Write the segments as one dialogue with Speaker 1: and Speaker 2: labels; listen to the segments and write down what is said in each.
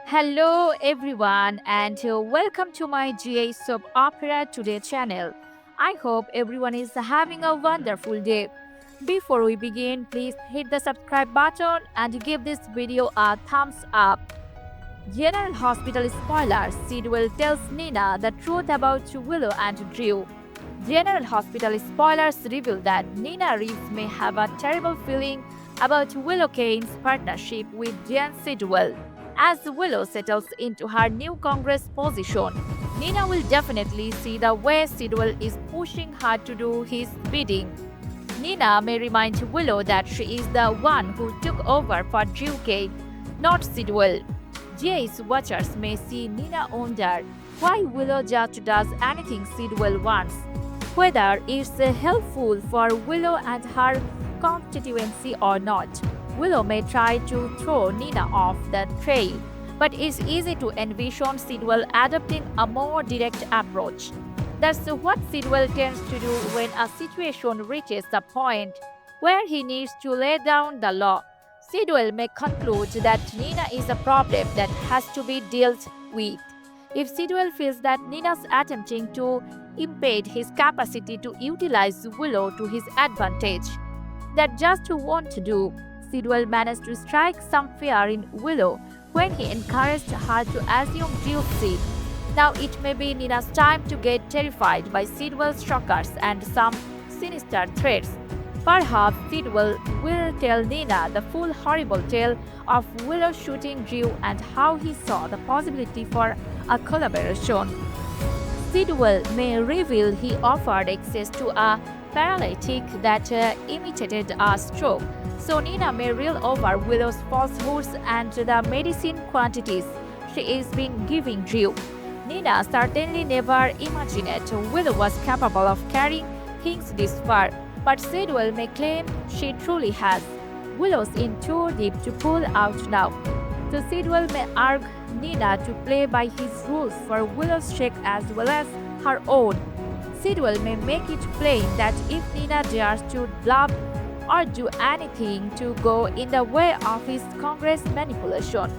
Speaker 1: Hello everyone and welcome to my GA Soap Opera Today channel. I hope everyone is having a wonderful day. Before we begin, please hit the subscribe button and give this video a thumbs up. General Hospital spoiler, Sidwell tells Nina the truth about Willow and Drew. General Hospital spoilers reveal that Nina Reeves may have a terrible feeling about Willow Kane's partnership with Jan Sidwell. As Willow settles into her new Congress position, Nina will definitely see the way Sidwell is pushing her to do his bidding. Nina may remind Willow that she is the one who took over for Drew Kane, not Sidwell. Jay's watchers may see Nina wonder why Willow just does anything Sidwell wants, whether it's helpful for Willow and her constituency or not. Willow may try to throw Nina off the trail, but it's easy to envision Sidwell adopting a more direct approach. That's what Sidwell tends to do when a situation reaches a point where he needs to lay down the law. Sidwell may conclude that Nina is a problem that has to be dealt with. If Sidwell feels that Nina's attempting to impede his capacity to utilize Willow to his advantage, that just won't do. Sidwell managed to strike some fear in Willow when he encouraged her to assume Drew's seat. Now it may be Nina's time to get terrified by Sidwell's shockers and some sinister threats. Perhaps Sidwell will tell Nina the full horrible tale of Willow shooting Drew and how he saw the possibility for a collaboration. Sidwell may reveal he offered access to a paralytic that imitated a stroke, so Nina may reel over Willow's falsehoods and the medicine quantities she is been giving Drew. Nina certainly never imagined Willow was capable of carrying things this far, but Sidwell may claim she truly has. Willow's in too deep to pull out now, so Sidwell may urge Nina to play by his rules for Willow's sake as well as her own. Sidwell may make it plain that if Nina dares to bluff or do anything to go in the way of his Congress manipulation,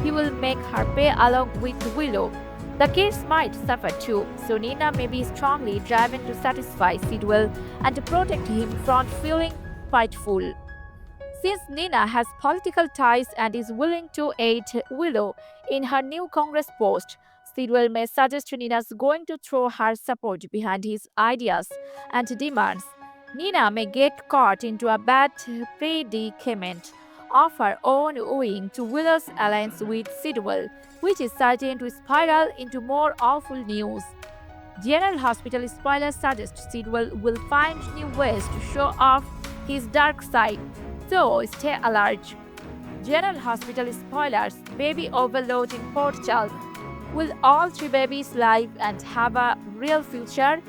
Speaker 1: he will make her pay along with Willow. The kids might suffer too, so Nina may be strongly driven to satisfy Sidwell and to protect him from feeling spiteful. Since Nina has political ties and is willing to aid Willow in her new Congress post, Sidwell may suggest Nina's going to throw her support behind his ideas and demands. Nina may get caught into a bad predicament of her own owing to Willow's alliance with Sidwell, which is certain to spiral into more awful news. General Hospital spoilers suggest Sidwell will find new ways to show off his dark side, so stay alert. General Hospital spoilers, baby overload in Port Charles. Will all three babies live and have a real future?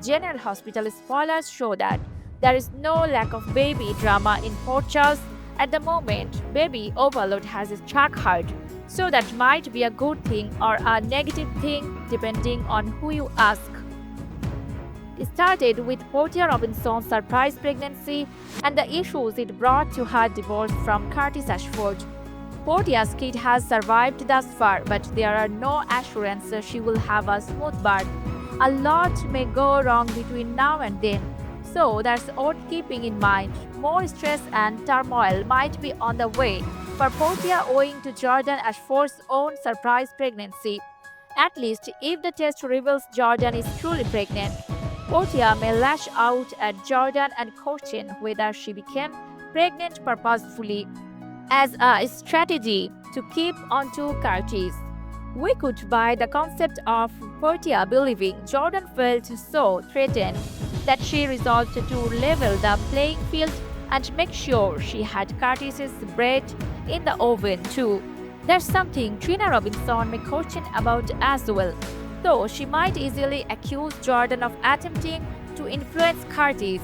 Speaker 1: General Hospital spoilers show that there is no lack of baby drama in Port Charles at the moment. Baby overload has a track heart, so that might be a good thing or a negative thing depending on who you ask. It started with Portia Robinson's surprise pregnancy and the issues it brought to her divorce from Curtis Ashford. Portia's kid has survived thus far, but there are no assurances she will have a smooth birth. A lot may go wrong between now and then, so that's worth keeping in mind. More stress and turmoil might be on the way for Portia owing to Jordan Ashford's own surprise pregnancy. At least if the test reveals Jordan is truly pregnant, Portia may lash out at Jordan and question whether she became pregnant purposefully as a strategy to keep onto Curtis. We could buy the concept of Portia believing Jordan felt so threatened that she resolved to level the playing field and make sure she had Curtis's bread in the oven too. That's something Trina Robinson may question about as well, though she might easily accuse Jordan of attempting to influence Curtis.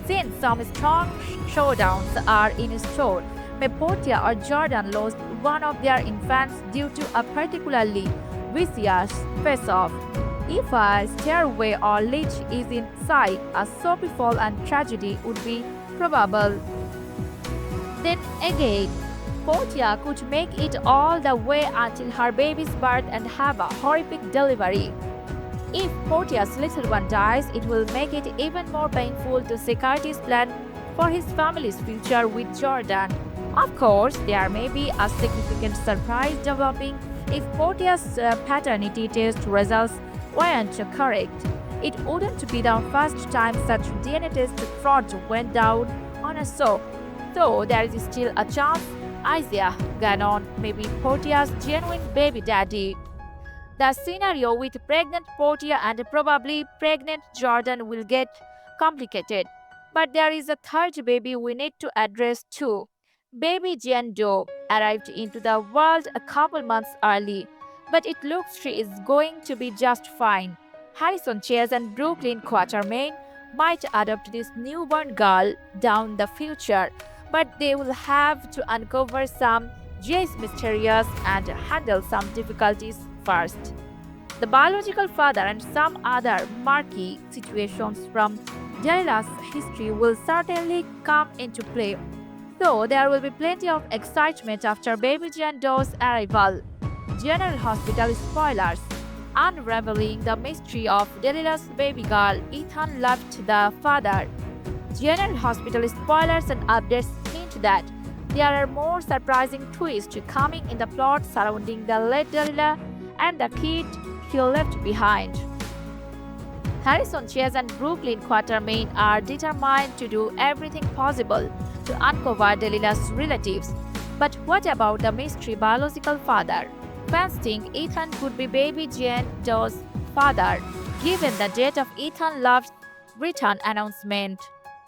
Speaker 1: Since some strong showdowns are in store, may Portia or Jordan lost one of their infants due to a particularly vicious face-off. If a stairway or ledge is in sight, a soapy fall and tragedy would be probable. Then again, Portia could make it all the way until her baby's birth and have a horrific delivery. If Portia's little one dies, it will make it even more painful to see Curtis' plan for his family's future with Jordan. Of course, there may be a significant surprise developing if Portia's paternity test results weren't correct. It wouldn't be the first time such DNA test fraud went down on a show. So there is still a chance Isaiah Gannon may be Portia's genuine baby daddy. The scenario with pregnant Portia and probably pregnant Jordan will get complicated. But there is a third baby we need to address too. Baby Jane Doe arrived into the world a couple months early, but it looks she is going to be just fine. Harrison Chase and Brooklyn Quatermain might adopt this newborn girl down the future, but they will have to uncover some Jay's mysterious and handle some difficulties first. The biological father and some other murky situations from Delila's history will certainly come into play. So there will be plenty of excitement after baby Jane Doe's arrival. General Hospital spoilers. Unraveling the mystery of Delila's baby girl, Ethan left the father. General Hospital spoilers and updates hint that there are more surprising twists coming in the plot surrounding the late Delila and the kid she left behind. Harrison Chase and Brooklyn Quatermain are determined to do everything possible to uncover Delila's relatives. But what about the mystery biological father? Fans think Ethan could be baby Jane Doe's father, given the date of Ethan Love's return announcement.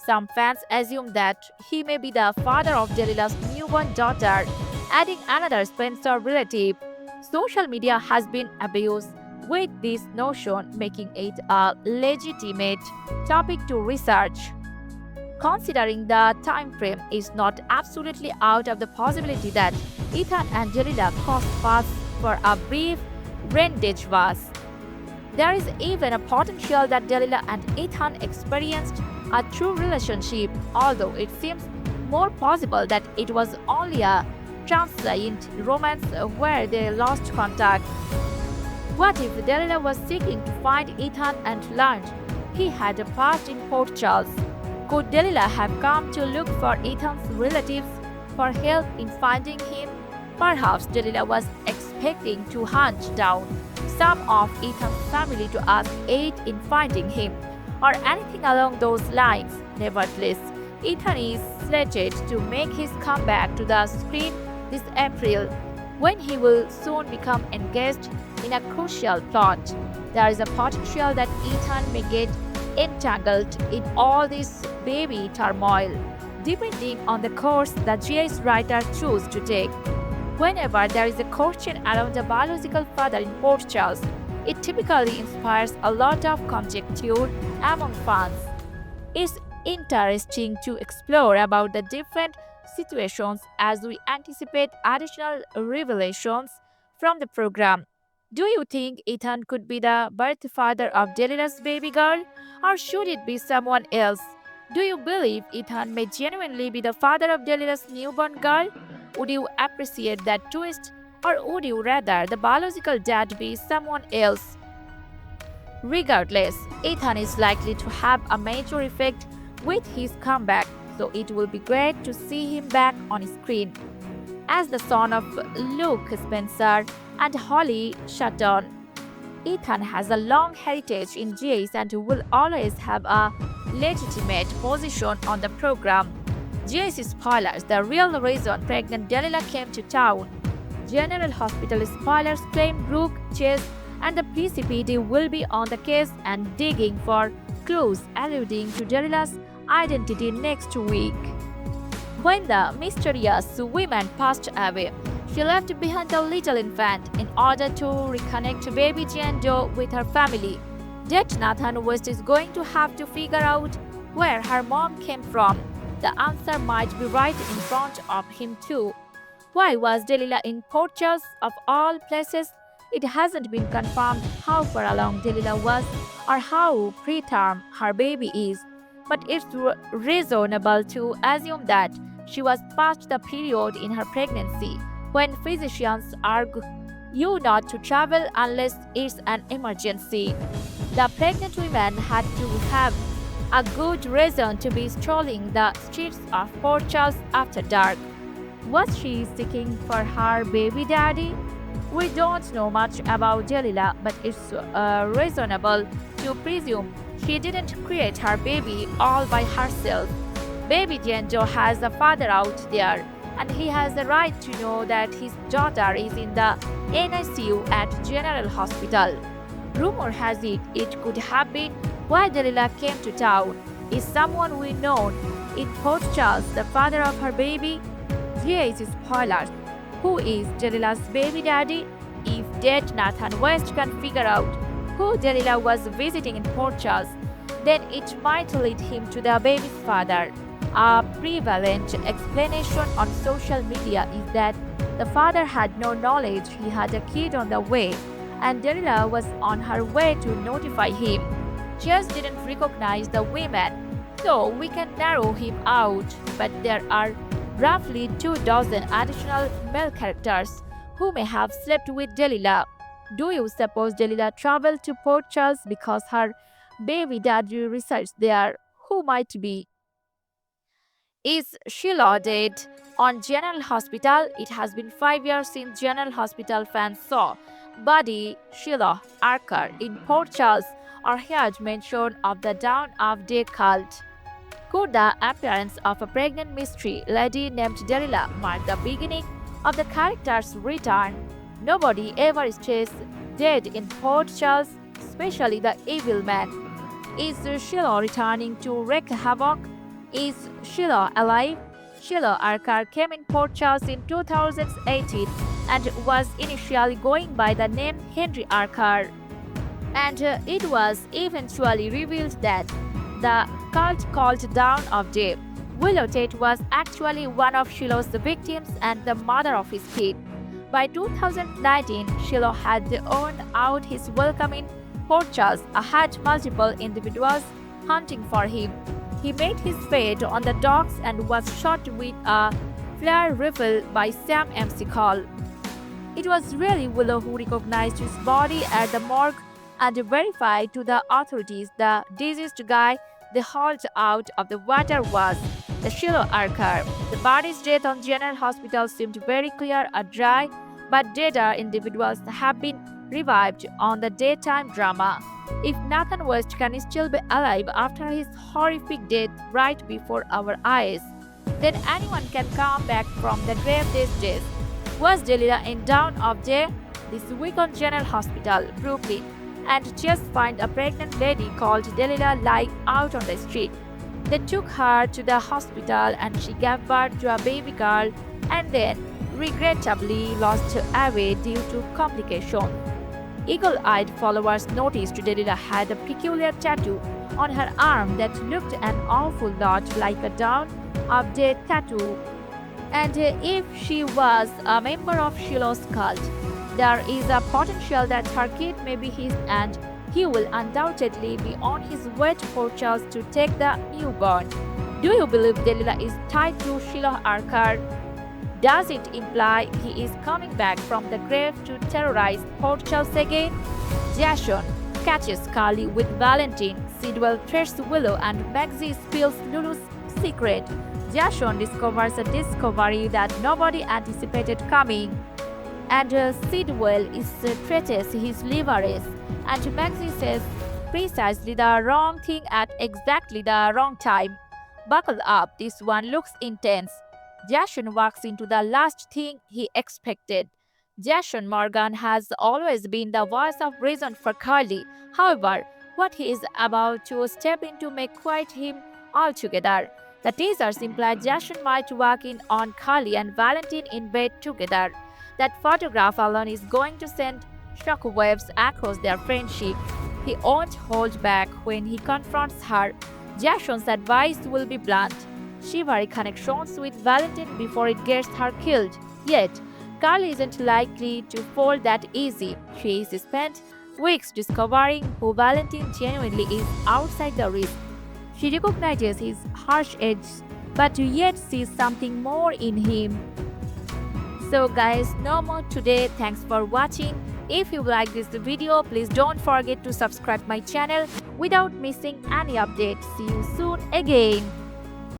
Speaker 1: Some fans assume that he may be the father of Delila's newborn daughter, adding another Spencer relative. Social media has been abused with this notion, making it a legitimate topic to research. Considering the time frame is not absolutely out of the possibility that Ethan and Delila crossed paths for a brief rendezvous. There is even a potential that Delila and Ethan experienced a true relationship, although it seems more possible that it was only a transient romance where they lost contact. What if Delila was seeking to find Ethan and learned he had a past in Port Charles? Could Delila have come to look for Ethan's relatives for help in finding him? Perhaps Delila was expecting to hunt down some of Ethan's family to ask aid in finding him, or anything along those lines. Nevertheless, Ethan is slated to make his comeback to the screen this April, when he will soon become engaged in a crucial plot. There is a potential that Ethan may get entangled in all this baby turmoil, depending on the course the GI's writer choose to take. Whenever there is a question around the biological father in Port Charles, it typically inspires a lot of conjecture among fans. It's interesting to explore about the different situations as we anticipate additional revelations from the program. Do you think Ethan could be the birth father of Delila's baby girl, or should it be someone else? Do you believe Ethan may genuinely be the father of Delila's newborn girl? Would you appreciate that twist, or would you rather the biological dad be someone else? Regardless, Ethan is likely to have a major effect with his comeback, so it will be great to see him back on screen. As the son of Luke Spencer and Holly Sutton, Ethan has a long heritage in GAs and will always have a legitimate position on the program. GAs spoilers: the real reason pregnant Delila came to town. General Hospital spoilers claim Brooke, Chase, and the PCPD will be on the case and digging for clues alluding to Delila's identity next week. When the mysterious woman passed away, she left behind a little infant in order to reconnect baby Jane Doe with her family. That Nathan West is going to have to figure out where her mom came from. The answer might be right in front of him too. Why was Delila in Port Charles of all places? It hasn't been confirmed how far along Delila was or how preterm her baby is, but it's reasonable to assume that She was past the period in her pregnancy when physicians urge you not to travel unless it's an emergency. The pregnant women had to have a good reason to be strolling the streets of Port Charles after dark. Was she seeking for her baby daddy? We don't know much about Delila, but it's reasonable to presume she didn't create her baby all by herself. Baby Jendo has a father out there, and he has the right to know that his daughter is in the NICU at General Hospital. Rumor has it could have been why Delila came to town. Is someone we know in Port Charles the father of her baby? Here is spoilers. Who is Delila's baby daddy? If dead Nathan West can figure out who Delila was visiting in Port Charles, then it might lead him to the baby's father. A prevalent explanation on social media is that the father had no knowledge he had a kid on the way, and Delila was on her way to notify him. Just didn't recognize the women, so we can narrow him out, but there are roughly 24 additional male characters who may have slept with Delila. Do you suppose Delila traveled to Port Charles because her baby daddy resides there? Who might be? Is Shiloh dead? On General Hospital, it has been 5 years since General Hospital fans saw Buddy Shiloh Archer in Port Charles or heard mention of the Dawn of Day cult. Could the appearance of a pregnant mystery lady named Delila mark the beginning of the character's return? Nobody ever stays dead in Port Charles, especially the evil man. Is Shiloh returning to wreak havoc? Is Shiloh alive? Shiloh Archer came in Port Charles in 2018 and was initially going by the name Henry Archer. And it was eventually revealed that the cult called Dawn of Day, Willow Tate was actually one of Shiloh's victims and the mother of his kid. By 2019, Shiloh had earned out his welcome in Port Charles, had multiple individuals hunting for him. He made his fate on the docks and was shot with a flare rifle by Sam McCall. It was really Willow who recognized his body at the morgue and verified to the authorities the deceased guy they hauled out of the water was the Shiloh Archer. The body's death on General Hospital seemed very clear and dry, but deader individuals have been revived on the daytime drama. If Nathan West can still be alive after his horrific death right before our eyes, then anyone can come back from the grave these days. Was Delila in Dawn of Day? This week on General Hospital, Brooklyn, and just find a pregnant lady called Delila lying out on the street. They took her to the hospital and she gave birth to a baby girl and then regrettably lost away due to complications. Eagle-eyed followers noticed Delila had a peculiar tattoo on her arm that looked an awful lot like a Dawn of Day tattoo. And if she was a member of Shiloh's cult, there is a potential that her kid may be his and he will undoubtedly be on his way to Port Charles to take the newborn. Do you believe Delila is tied to Shiloh Archer? Does it imply he is coming back from the grave to terrorize Port Charles again? Jason catches Carly with Valentin, Sidwell threats Willow, and Maxie spills Lulu's secret. Jason discovers a discovery that nobody anticipated coming. And Sidwell threatens his leverage, and Maxie says precisely the wrong thing at exactly the wrong time. Buckle up, this one looks intense. Jason walks into the last thing he expected. Jason Morgan has always been the voice of reason for Carly. However, what he is about to step into may quite him altogether. The teasers imply Jason might walk in on Carly and Valentin in bed together. That photograph alone is going to send shockwaves across their friendship. He won't hold back when he confronts her. Jason's advice will be blunt. Shivery connections with Valentin before it gets her killed. Yet, Carly isn't likely to fall that easy. She is spent weeks discovering who Valentin genuinely is outside the risk. She recognizes his harsh edge but yet sees something more in him. So guys, no more today. Thanks for watching. If you like this video, please don't forget to subscribe my channel without missing any update. See you soon again.